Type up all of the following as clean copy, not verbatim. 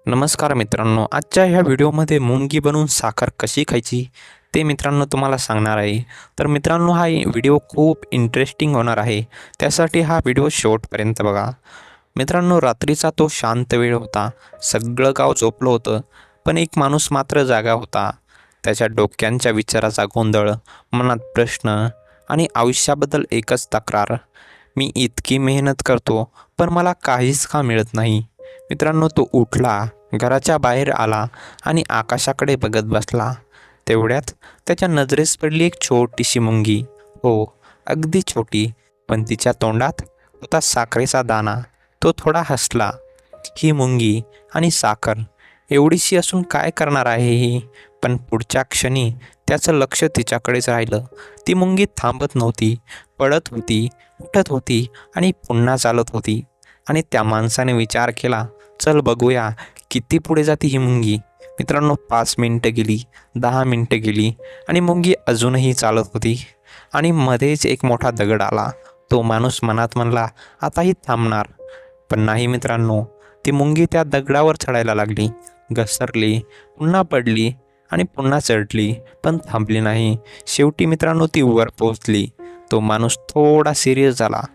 नमस्कार मित्रांनो, आजच्या ह्या व्हिडिओमध्ये मुंगी बनवून साखर कशी खायची ते मित्रांनो तुम्हाला सांगणार आहे. तर मित्रांनो, हा व्हिडिओ खूप इंटरेस्टिंग होणार आहे, त्यासाठी हा व्हिडिओ शेवटपर्यंत बघा. मित्रांनो, रात्रीचा तो शांत वेळ होता. सगळं गाव झोपलं होतं, पण एक माणूस मात्र जागा होता. त्याच्या डोक्यांच्या विचाराचा गोंधळ, मनात प्रश्न आणि आयुष्याबद्दल एकच तक्रार. मी इतकी मेहनत करतो, पण मला काहीच का मिळत नाही. मित्रांनो, तो उठला, घराच्या बाहेर आला आणि आकाशाकडे बघत बसला. तेवढ्यात त्याच्या नजरेस पडली एक छोटीशी मुंगी. हो, अगदी छोटी, पण तिच्या तोंडात होता साखरेचा दाणा. तो थोडा हसला. ही मुंगी आणि साखर एवढीशी असून काय करणार आहे ही? पण पुढच्या क्षणी त्याचं लक्ष तिच्याकडेच राहिलं. ती मुंगी थांबत नव्हती, पळत होती, उठत होती आणि पुन्हा चालत होती. आणि त्या माणसाने विचार केला, चल बघूया किती पुढे जाते ही मुंगी. मित्रांनो, 5 मिनिटं गेली, 10 मिनिटं गेली आणि मुंगी अजूनही चालत होती. आणि मध्येच एक मोठा दगड आला. तो माणूस मनात म्हणला, आता ही थांबणार. पण नाही मित्रांनो, ती मुंगी त्या दगडावर चढायला लागली, घसरली, पुन्हा पडली आणि पुन्हा चढली, पण थांबली नाही. शेवटी मित्रांनो, ती वर पोहोचली. तो माणूस थोडा सिरियस झाला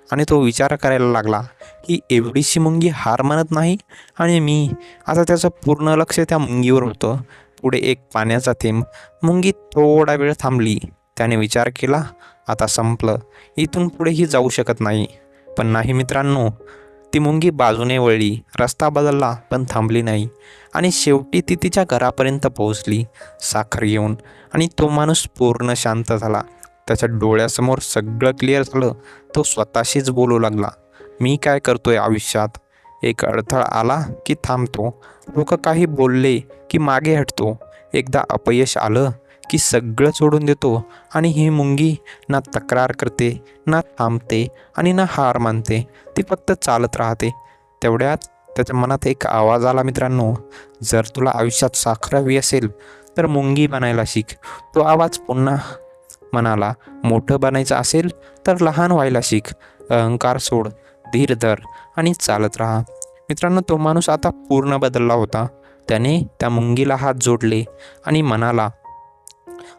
आणि तो विचार करायला लागला, ही एवढीशी मुंगी हार मानत नाही आणि मी. आता त्याचं पूर्ण लक्ष त्या मुंगीवर होतं. पुढे एक पाण्याचा थेंब. मुंगी थोडा वेळ थांबली. त्याने विचार केला, आता संपलं, इथून पुढेही जाऊ शकत नाही. पण नाही मित्रांनो, ती मुंगी बाजूने वळली, रस्ता बदलला, पण थांबली नाही. आणि शेवटी ती तिच्या घरापर्यंत पोहोचली, साखर घेऊन. आणि तो माणूस पूर्ण शांत झाला. त्याच्या डोळ्यासमोर सगळं क्लिअर झालं. तो स्वतःशीच बोलू लागला, मी काय करतोय आयुष्यात? एक अडथळा आला की थांबतो, लोक काही बोलले की मागे हटतो, एकदा अपयश आलं की सगळं सोडून देतो. आणि ही मुंगी ना तक्रार करते, ना थांबते आणि ना हार मानते. ती फक्त चालत राहते. तेवढ्यात त्याच्या मनात एक आवाज आला, मित्रांनो, जर तुला आयुष्यात साखर हवी असेल तर मुंगी बनायला शिक. तो आवाज पुन्हा म्हणाला, मोठं बनायचं असेल तर लहान व्हायला शिक. अहंकार सोड, धीर धर आणि चालत राहा. मित्रांनो, तो माणूस आता पूर्ण बदलला होता. त्याने त्या मुंगीला हात जोडले आणि म्हणाला,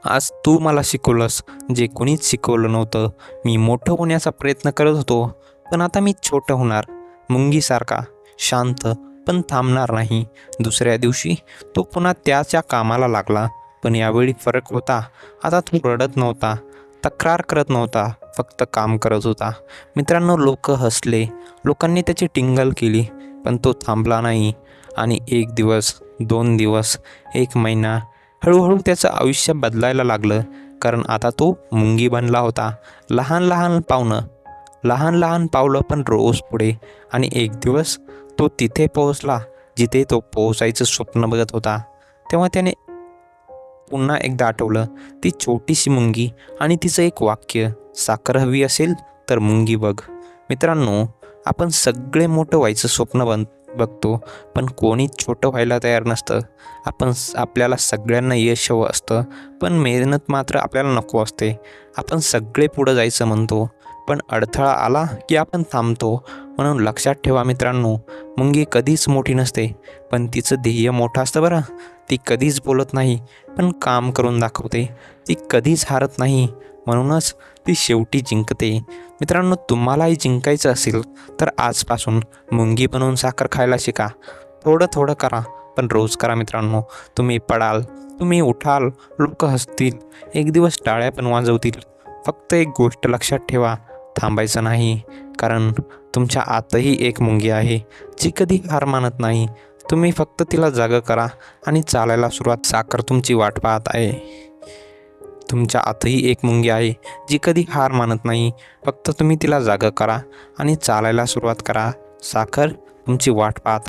आज तू मला शिकवलंस जे कोणीच शिकवलं नव्हतं. मी मोठं होण्याचा प्रयत्न करत होतो, पण आता मी छोटं होणार, मुंगीसारखा, शांत, पण थांबणार नाही. दुसऱ्या दिवशी तो पुन्हा त्याच्या कामाला लागला. पण यावेळी फरक होता. आता तो रडत नव्हता, तक्रार करत नव्हता, फक्त काम करत होता. मित्रांनो, लोक हसले, लोकांनी त्याची टिंगल केली, पण तो थांबला नाही. आणि 1 दिवस, 2 दिवस, 1 महिना, हळूहळू त्याचं आयुष्य बदलायला लागलं. कारण आता तो मुंगी बनला होता. लहान लहान पावलं, पण रोज पुढे. आणि एक दिवस तो तिथे पोहोचला जिथे तो पोहोचायचं स्वप्न बघत होता. तेव्हा त्याने पुन्हा एकदा आठवलं, ती छोटीशी मुंगी आणि तिचं एक वाक्य, साखर हवी असेल तर मुंगी बघ. मित्रांनो, आपण सगळे मोठं व्हायचं स्वप्न बघतो, पण कोणीच छोटं व्हायला तयार नसतं. आपल्याला सगळ्यांना यश हवं असतं, पण मेहनत मात्र आपल्याला नको असते. आपण सगळे पुढं जायचं म्हणतो, पण अडथळा आला की आपण थांबतो. म्हणून लक्षात ठेवा मित्रांनो, मुंगी कधीच मोठी नसते, पण तिचं ध्येय मोठं असतं बरं. ती कधीच बोलत नाही, पण काम करून दाखवते. ती कधीच हारत नाही, म्हणूनच ती शेवटी जिंकते. मित्रांनो, तुम्हालाही जिंकायचं असेल तर आजपासून मुंगी बनवून साखर खायला शिका. थोडं थोडं करा, पण रोज करा मित्रांनो. तुम्ही पडाल, तुम्ही उठाल, लोक हसतील, एक दिवस टाळ्या पण वाजवतील. फक्त एक गोष्ट लक्षात ठेवा, थांबायचं नाही. कारण तुमच्या आतही एक मुंगी आहे, जी कधी हार मानत नाही. तुम्ही फक्त तिला जागं करा आणि चालायला सुरुवात. साखर तुमची वाट पाहत आहे. तुमच्या आतही एक मुंगी आहे, जी कधी हार मानत नाही. फक्त तुम्ही तिला जागं करा आणि चालायला सुरुवात करा. साखर तुमची वाट पाहत